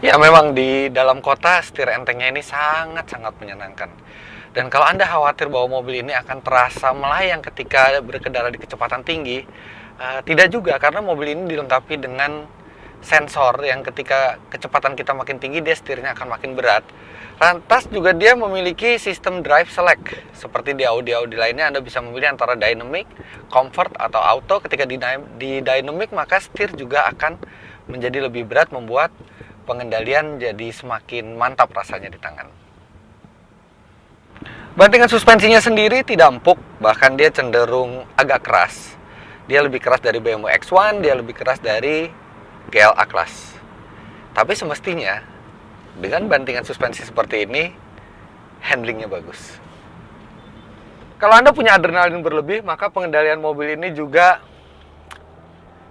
Ya memang di dalam kota setir entengnya ini sangat-sangat menyenangkan. Dan kalau Anda khawatir bahwa mobil ini akan terasa melayang ketika berkendara di kecepatan tinggi, tidak juga, karena mobil ini dilengkapi dengan sensor yang ketika kecepatan kita makin tinggi, dia setirnya akan makin berat. Lantas juga dia memiliki sistem drive select. Seperti di Audi lainnya, Anda bisa memilih antara dynamic, comfort, atau auto. Ketika di dynamic, maka setir juga akan menjadi lebih berat, membuat pengendalian jadi semakin mantap rasanya di tangan. Bantingan suspensinya sendiri tidak empuk, bahkan dia cenderung agak keras. Dia lebih keras dari BMW X1, dia lebih keras dari GLA Class. Tapi semestinya dengan bantingan suspensi seperti ini, handlingnya bagus. Kalau Anda punya adrenalin berlebih, maka pengendalian mobil ini juga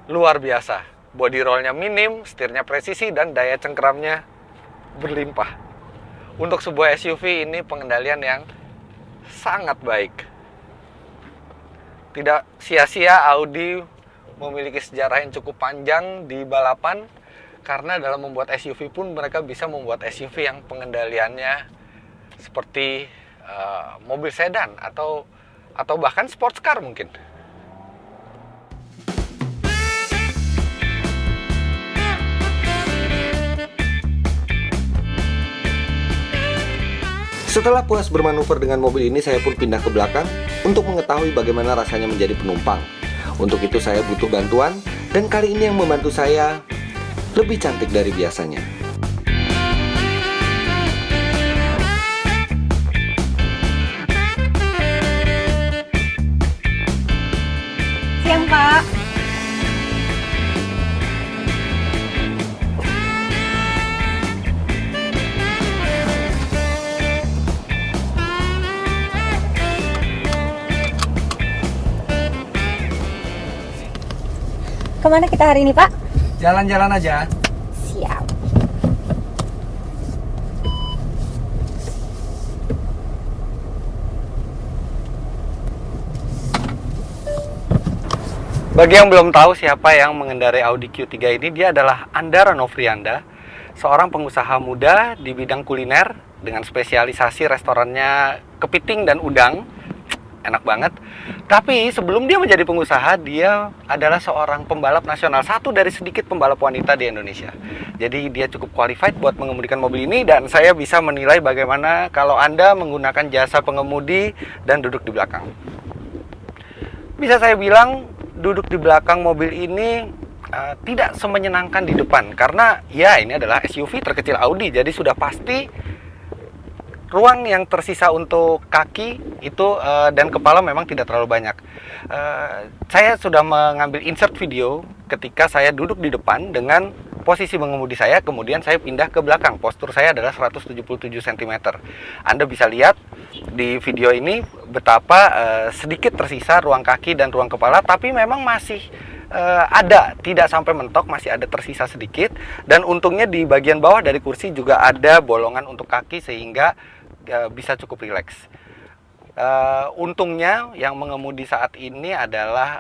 luar biasa. Body rollnya minim, setirnya presisi, dan daya cengkeramnya berlimpah. Untuk sebuah SUV ini pengendalian yang sangat baik. Tidak sia-sia Audi memiliki sejarah yang cukup panjang di balapan, karena dalam membuat SUV pun mereka bisa membuat SUV yang pengendaliannya seperti mobil sedan atau bahkan sports car mungkin. Setelah puas bermanuver dengan mobil ini, saya pun pindah ke belakang untuk mengetahui bagaimana rasanya menjadi penumpang. Untuk itu saya butuh bantuan, dan kali ini yang membantu saya lebih cantik dari biasanya. Siang, Pak. Kemana kita hari ini, Pak? Jalan-jalan aja. Siap. Bagi yang belum tahu siapa yang mengendarai Audi Q3 ini, dia adalah Andara Novrianda, seorang pengusaha muda di bidang kuliner dengan spesialisasi restorannya kepiting dan udang. Enak banget. Tapi sebelum dia menjadi pengusaha, dia adalah seorang pembalap nasional, satu dari sedikit pembalap wanita di Indonesia. Jadi dia cukup qualified buat mengemudikan mobil ini, dan saya bisa menilai bagaimana kalau Anda menggunakan jasa pengemudi dan duduk di belakang. Bisa saya bilang duduk di belakang mobil ini tidak semenyenangkan di depan, karena ya ini adalah SUV terkecil Audi, jadi sudah pasti ruang yang tersisa untuk kaki itu dan kepala memang tidak terlalu banyak. Saya sudah mengambil insert video ketika saya duduk di depan dengan posisi mengemudi saya, kemudian saya pindah ke belakang. Postur saya adalah 177 cm. Anda bisa lihat di video ini betapa sedikit tersisa ruang kaki dan ruang kepala, tapi memang masih ada, tidak sampai mentok, masih ada tersisa sedikit. Dan untungnya di bagian bawah dari kursi juga ada bolongan untuk kaki, sehingga bisa cukup rileks. Untungnya yang mengemudi saat ini adalah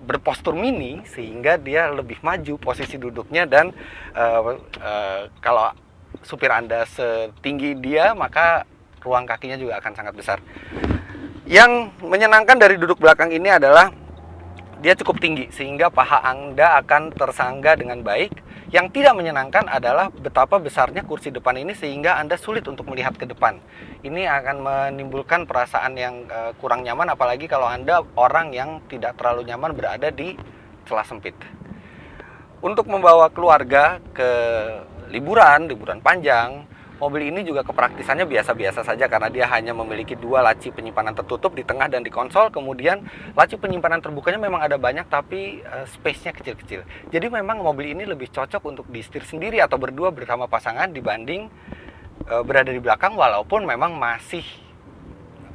berpostur mini, sehingga dia lebih maju posisi duduknya, dan kalau supir Anda setinggi dia, maka ruang kakinya juga akan sangat besar. Yang menyenangkan dari duduk belakang ini adalah dia cukup tinggi, sehingga paha Anda akan tersangga dengan baik. Yang tidak menyenangkan adalah betapa besarnya kursi depan ini, sehingga Anda sulit untuk melihat ke depan. Ini akan menimbulkan perasaan yang kurang nyaman, apalagi kalau Anda orang yang tidak terlalu nyaman berada di celah sempit. Untuk membawa keluarga ke liburan panjang, mobil ini juga kepraktisannya biasa-biasa saja, karena dia hanya memiliki dua laci penyimpanan tertutup di tengah dan di konsol. Kemudian laci penyimpanan terbukanya memang ada banyak, tapi space-nya kecil-kecil. Jadi memang mobil ini lebih cocok untuk disetir sendiri atau berdua bersama pasangan dibanding berada di belakang, walaupun memang masih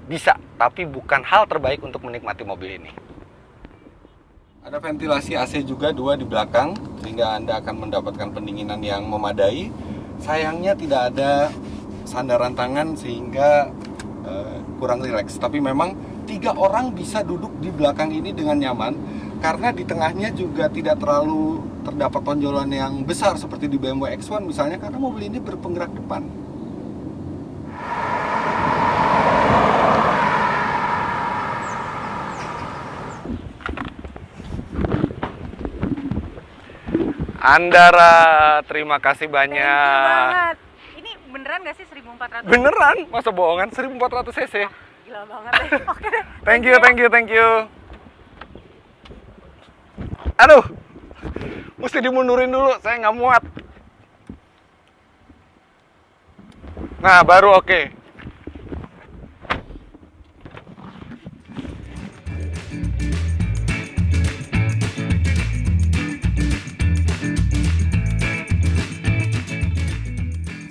bisa, tapi bukan hal terbaik untuk menikmati mobil ini. Ada ventilasi AC juga dua di belakang, sehingga Anda akan mendapatkan pendinginan yang memadai. Sayangnya tidak ada sandaran tangan, sehingga kurang rileks. Tapi memang 3 orang bisa duduk di belakang ini dengan nyaman. karena di tengahnya juga tidak terlalu terdapat tonjolan yang besar seperti di BMW X1 misalnya, karena mobil ini berpenggerak depan. Andara, terima kasih Thank you banyak. banget. Ini beneran gak sih 1400? Beneran? Masa bohongan? 1400 cc. Gila banget deh. Oke deh. Thank you. Aduh, mesti dimundurin dulu, saya nggak muat. Nah, baru oke.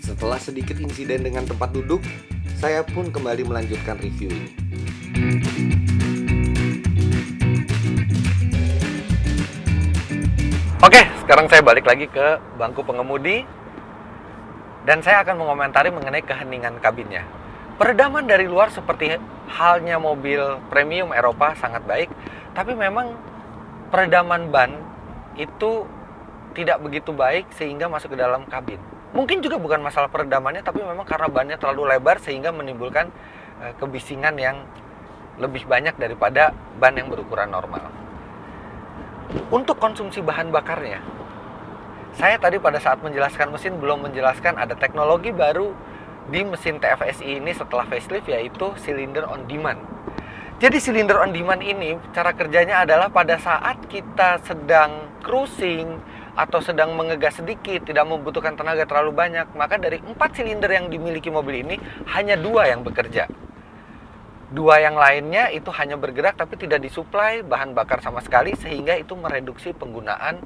Setelah sedikit insiden dengan tempat duduk, saya pun kembali melanjutkan review ini. Oke, sekarang saya balik lagi ke bangku pengemudi dan saya akan mengomentari mengenai keheningan kabinnya. Peredaman dari luar seperti halnya mobil premium Eropa sangat baik, tapi memang peredaman ban itu tidak begitu baik sehingga masuk ke dalam kabin. Mungkin juga bukan masalah peredamannya, tapi memang karena bannya terlalu lebar sehingga menimbulkan kebisingan yang lebih banyak daripada ban yang berukuran normal. Untuk konsumsi bahan bakarnya, saya tadi pada saat menjelaskan mesin belum menjelaskan ada teknologi baru di mesin TFSI ini setelah facelift, yaitu cylinder on demand. Jadi cylinder on demand ini cara kerjanya adalah pada saat kita sedang cruising atau sedang mengegas sedikit, tidak membutuhkan tenaga terlalu banyak, maka dari 4 silinder yang dimiliki mobil ini hanya 2 yang bekerja. 2 yang lainnya itu hanya bergerak tapi tidak disuplai bahan bakar sama sekali, sehingga itu mereduksi penggunaan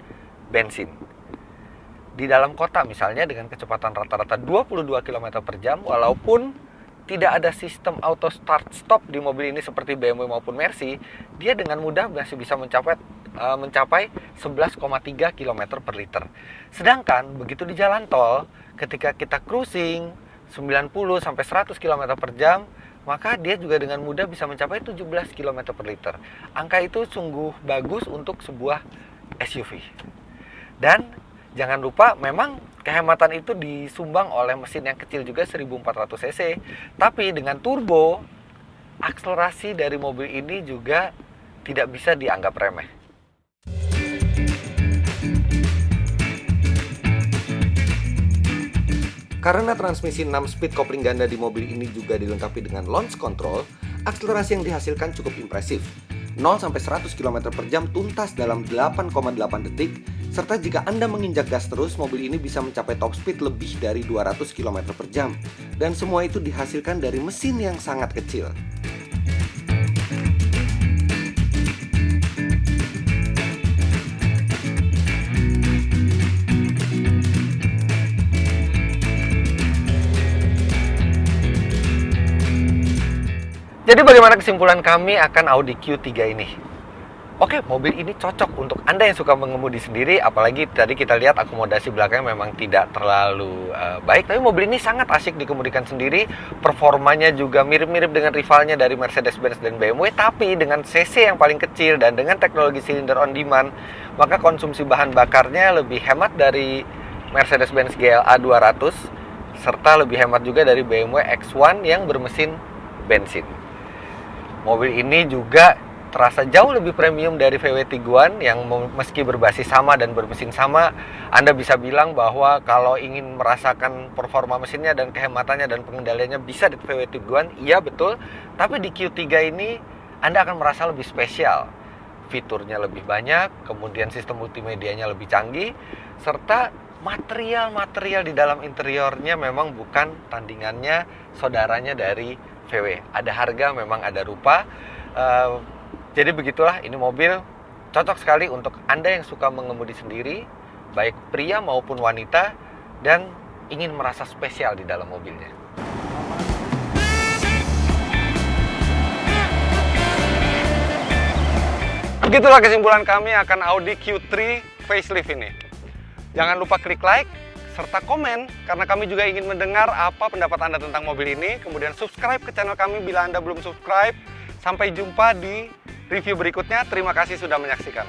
bensin. Di dalam kota misalnya dengan kecepatan rata-rata 22 km per jam, walaupun tidak ada sistem auto start stop di mobil ini seperti BMW maupun Mercy, dia dengan mudah masih bisa mencapai 11,3 km per liter. Sedangkan begitu di jalan tol, ketika kita cruising 90 sampai 100 km per jam, maka dia juga dengan mudah bisa mencapai 17 km per liter. Angka itu sungguh bagus untuk sebuah SUV. Dan jangan lupa memang kehematan itu disumbang oleh mesin yang kecil juga 1400 cc. Tapi dengan turbo, akselerasi dari mobil ini juga tidak bisa dianggap remeh. Karena transmisi 6 speed kopling ganda di mobil ini juga dilengkapi dengan launch control, akselerasi yang dihasilkan cukup impresif. 0 sampai 100 km per jam tuntas dalam 8,8 detik, serta jika Anda menginjak gas terus, mobil ini bisa mencapai top speed lebih dari 200 km per jam. Dan semua itu dihasilkan dari mesin yang sangat kecil. Jadi bagaimana kesimpulan kami akan Audi Q3 ini? Oke, mobil ini cocok untuk Anda yang suka mengemudi sendiri, apalagi tadi kita lihat akomodasi belakangnya memang tidak terlalu baik, tapi mobil ini sangat asyik dikemudikan sendiri. Performanya juga mirip-mirip dengan rivalnya dari Mercedes-Benz dan BMW, tapi dengan cc yang paling kecil dan dengan teknologi cylinder on demand, maka konsumsi bahan bakarnya lebih hemat dari Mercedes-Benz GLA 200, serta lebih hemat juga dari BMW X1 yang bermesin bensin. Mobil ini juga terasa jauh lebih premium dari VW Tiguan yang meski berbasis sama dan bermesin sama, Anda bisa bilang bahwa kalau ingin merasakan performa mesinnya dan kehematannya dan pengendaliannya bisa di VW Tiguan, iya betul. Tapi di Q3 ini Anda akan merasa lebih spesial. Fiturnya lebih banyak, kemudian sistem multimedianya lebih canggih, serta material-material di dalam interiornya memang bukan tandingannya saudaranya dari VW. Ada harga, memang ada rupa. Jadi begitulah, ini mobil cocok sekali untuk Anda yang suka mengemudi sendiri, baik pria maupun wanita, dan ingin merasa spesial di dalam mobilnya. Begitulah kesimpulan kami akan Audi Q3 facelift ini. Jangan lupa klik like serta komen, karena kami juga ingin mendengar apa pendapat Anda tentang mobil ini. Kemudian subscribe ke channel kami bila Anda belum subscribe. Sampai jumpa di review berikutnya. Terima kasih sudah menyaksikan.